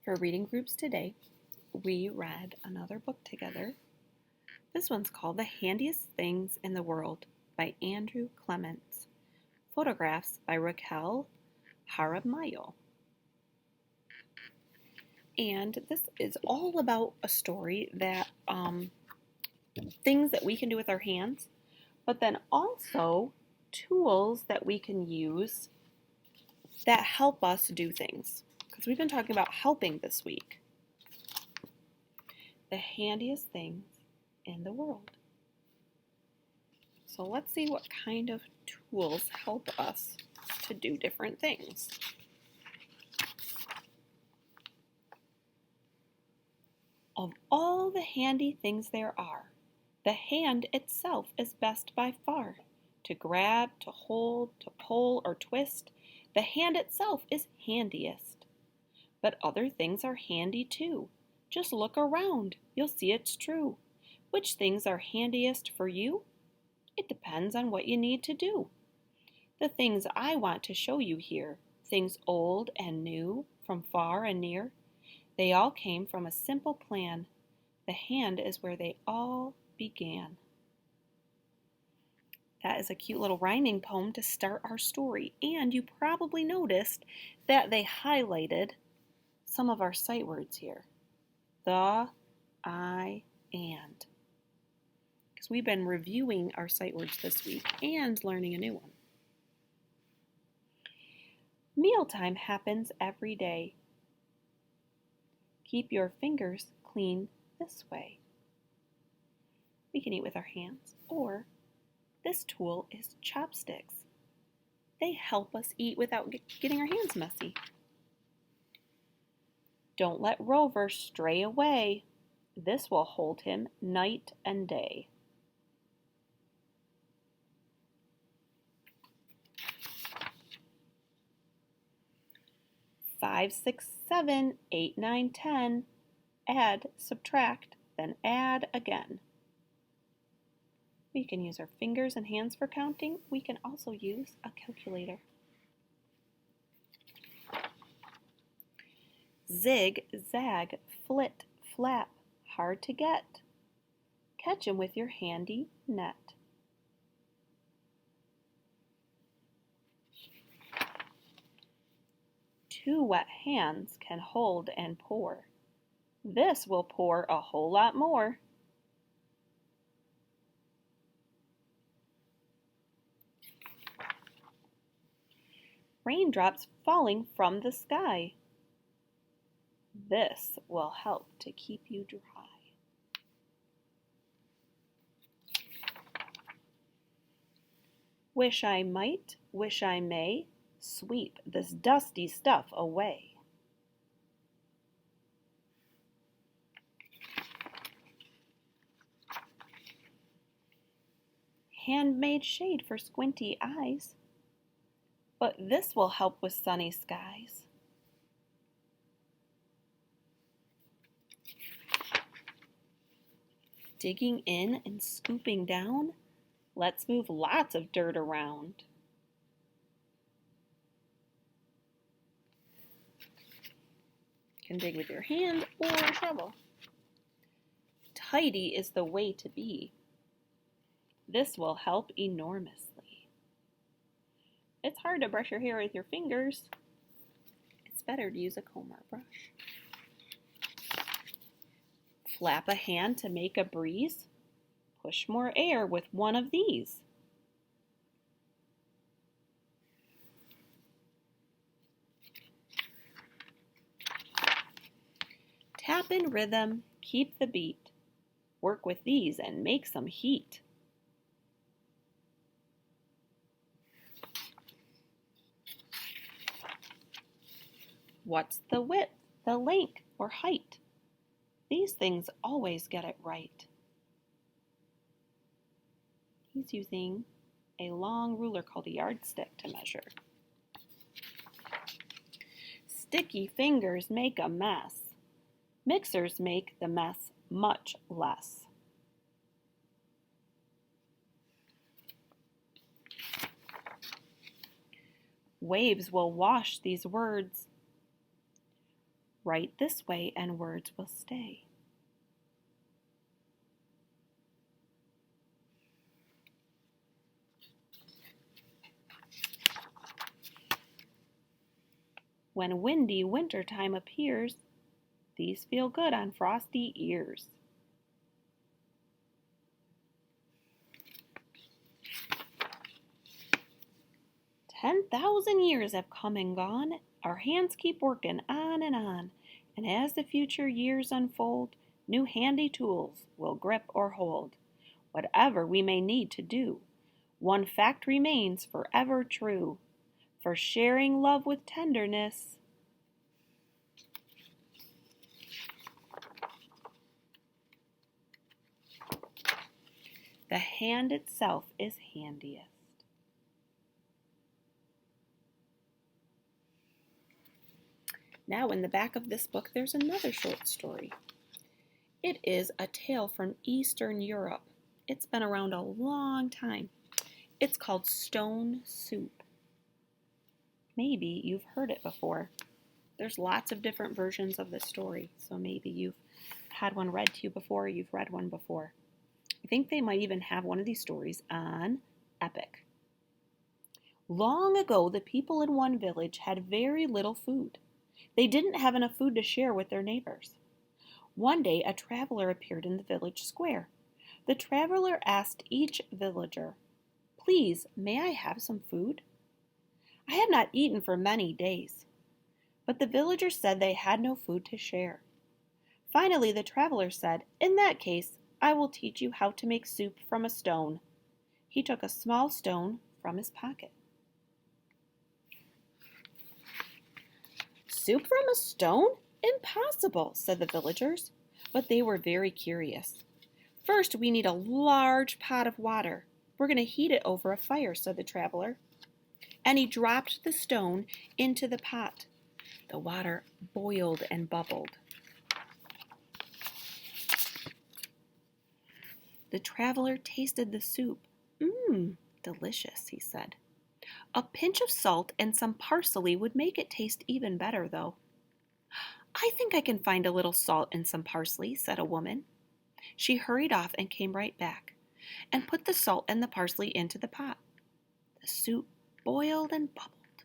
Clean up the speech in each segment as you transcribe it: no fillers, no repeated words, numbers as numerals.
For reading groups today, we read another book together. This one's called The Handiest Things in the World by Andrew Clements. Photographs by Raquel Jaramillo. And this is all about a story that things that we can do with our hands, but then also tools that we can use that help us do things. Because we've been talking about helping this week. The handiest things in the world. So let's see what kind of tools help us to do different things. Of all the handy things there are, the hand itself is best by far. To grab, to hold, to pull, or twist, the hand itself is handiest. But other things are handy too. Just look around, you'll see it's true. Which things are handiest for you? It depends on what you need to do. The things I want to show you here, things old and new, from far and near, they all came from a simple plan. The hand is where they all began. That is a cute little rhyming poem to start our story, and you probably noticed that they highlighted some of our sight words here. The, I, and. Because we've been reviewing our sight words this week and learning a new one. Mealtime happens every day. Keep your fingers clean this way. We can eat with our hands, or this tool is chopsticks. They help us eat without getting our hands messy. Don't let Rover stray away. This will hold him night and day. Five, 6, 7, 8, 9, 10. Add, subtract, then add again. We can use our fingers and hands for counting. We can also use a calculator. Zig, zag, flit, flap, hard to get. Catch 'em with your handy net. Two wet hands can hold and pour. This will pour a whole lot more. Raindrops falling from the sky. This will help to keep you dry. Wish I might, wish I may, sweep this dusty stuff away. Handmade shade for squinty eyes, but this will help with sunny skies. Digging in and scooping down, let's move lots of dirt around. You can dig with your hand or a shovel. Tidy is the way to be. This will help enormously. It's hard to brush your hair with your fingers. It's better to use a comb or brush. Flap a hand to make a breeze. Push more air with one of these. Tap in rhythm, keep the beat. Work with these and make some heat. What's the width, the length, or height? These things always get it right. He's using a long ruler called a yardstick to measure. Sticky fingers make a mess. Mixers make the mess much less. Waves will wash these words. Write this way and words will stay. When windy wintertime appears, these feel good on frosty ears. 10,000 years have come and gone. Our hands keep working on, and as the future years unfold, new handy tools will grip or hold. Whatever we may need to do, one fact remains forever true. For sharing love with tenderness, the hand itself is handiest. Now in the back of this book there's another short story. It is a tale from Eastern Europe. It's been around a long time. It's called Stone Soup. Maybe you've heard it before. There's lots of different versions of this story, so maybe you've had one read to you before, or you've read one before. I think they might even have one of these stories on Epic. Long ago, the people in one village had very little food. They didn't have enough food to share with their neighbors. One day, a traveler appeared in the village square. The traveler asked each villager, "Please, may I have some food? I have not eaten for many days." But the villagers said they had no food to share. Finally, the traveler said, "In that case, I will teach you how to make soup from a stone." He took a small stone from his pocket. "Soup from a stone? Impossible," said the villagers, but they were very curious. "First, we need a large pot of water. We're going to heat it over a fire," said the traveler. And he dropped the stone into the pot. The water boiled and bubbled. The traveler tasted the soup. Delicious," he said. "A pinch of salt and some parsley would make it taste even better, though." "I think I can find a little salt and some parsley," said a woman. She hurried off and came right back, and put the salt and the parsley into the pot. The soup boiled and bubbled.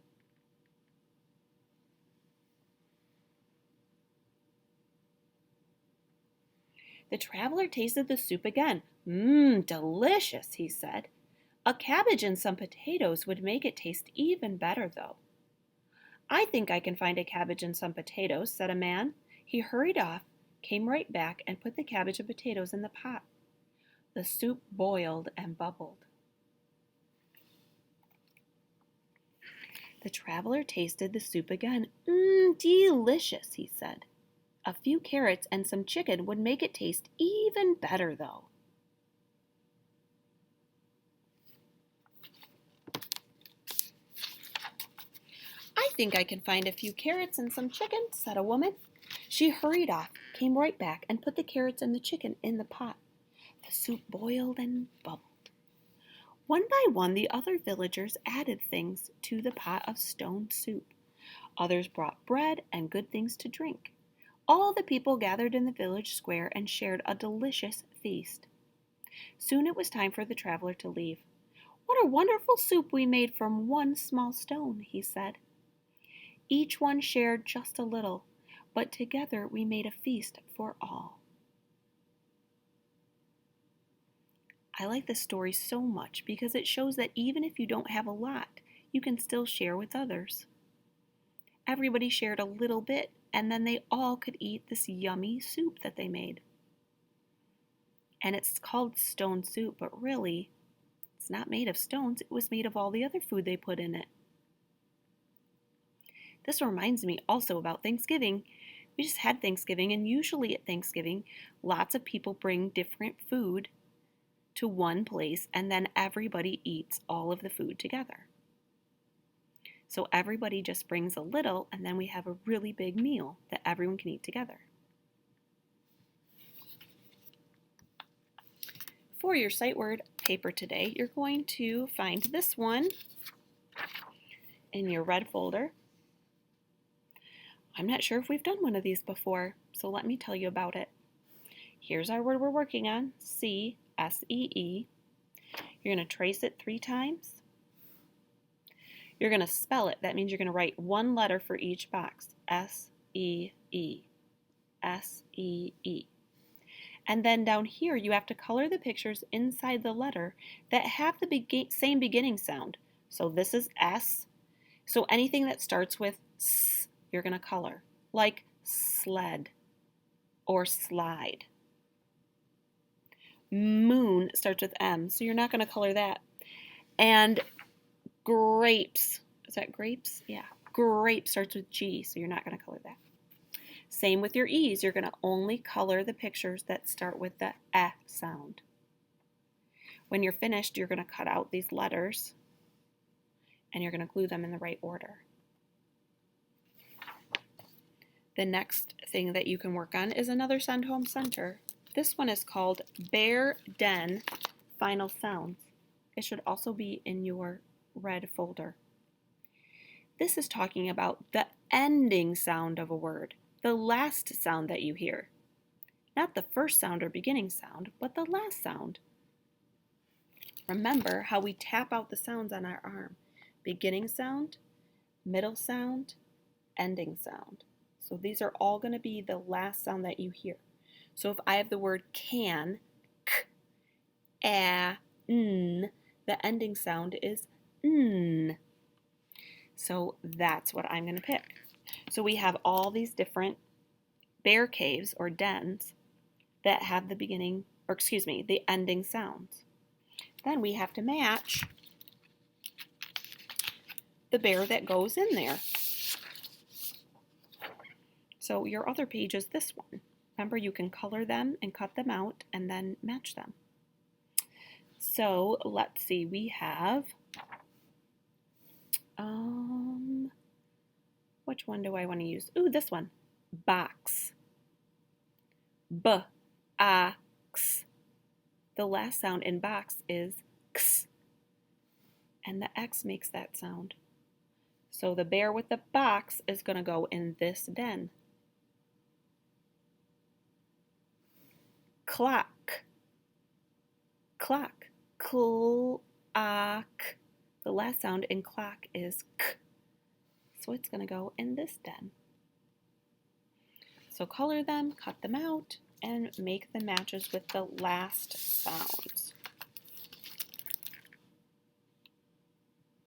The traveler tasted the soup again. Delicious," he said. "A cabbage and some potatoes would make it taste even better, though." "I think I can find a cabbage and some potatoes," said a man. He hurried off, came right back, and put the cabbage and potatoes in the pot. The soup boiled and bubbled. The traveler tasted the soup again. Delicious," he said. "A few carrots and some chicken would make it taste even better, though." "I think I can find a few carrots and some chicken," said a woman. She hurried off, came right back, and put the carrots and the chicken in the pot. The soup boiled and bubbled. One by one, the other villagers added things to the pot of stone soup. Others brought bread and good things to drink. All the people gathered in the village square and shared a delicious feast. Soon it was time for the traveler to leave. "What a wonderful soup we made from one small stone," he said. Each one shared just a little, but together we made a feast for all. I like this story so much because it shows that even if you don't have a lot, you can still share with others. Everybody shared a little bit, and then they all could eat this yummy soup that they made. And it's called stone soup, but really, it's not made of stones. It was made of all the other food they put in it. This reminds me also about Thanksgiving. We just had Thanksgiving, and usually at Thanksgiving, lots of people bring different food to one place, and then everybody eats all of the food together. So everybody just brings a little, and then we have a really big meal that everyone can eat together. For your sight word paper today, you're going to find this one in your red folder. I'm not sure if we've done one of these before, so let me tell you about it. Here's our word we're working on, see, S-E-E. You're going to trace it 3 times. You're going to spell it. That means you're going to write one letter for each box, S-E-E, S-E-E. And then down here, you have to color the pictures inside the letter that have the same beginning sound. So this is S. So anything that starts with S, you're going to color, like sled or slide. Moon starts with M, so you're not going to color that. And grapes, is that grapes? Yeah, grape starts with G, so you're not going to color that. Same with your E's, you're going to only color the pictures that start with the E sound. When you're finished, you're going to cut out these letters and you're going to glue them in the right order. The next thing that you can work on is another Send Home Center. This one is called Bear Den Final Sounds. It should also be in your red folder. This is talking about the ending sound of a word, the last sound that you hear. Not the first sound or beginning sound, but the last sound. Remember how we tap out the sounds on our arm. Beginning sound, middle sound, ending sound. So these are all going to be the last sound that you hear. So if I have the word can, k, a, n, the ending sound is n. So that's what I'm going to pick. So we have all these different bear caves or dens that have the ending sounds. Then we have to match the bear that goes in there. So your other page is this one. Remember, you can color them and cut them out and then match them. So let's see, we have, which one do I want to use? Ooh, this one, box. B-a-x. The last sound in box is x, and the X makes that sound. So the bear with the box is going to go in this den. Clock. Clock. Clock. The last sound in clock is k. So it's going to go in this den. So color them, cut them out, and make the matches with the last sounds.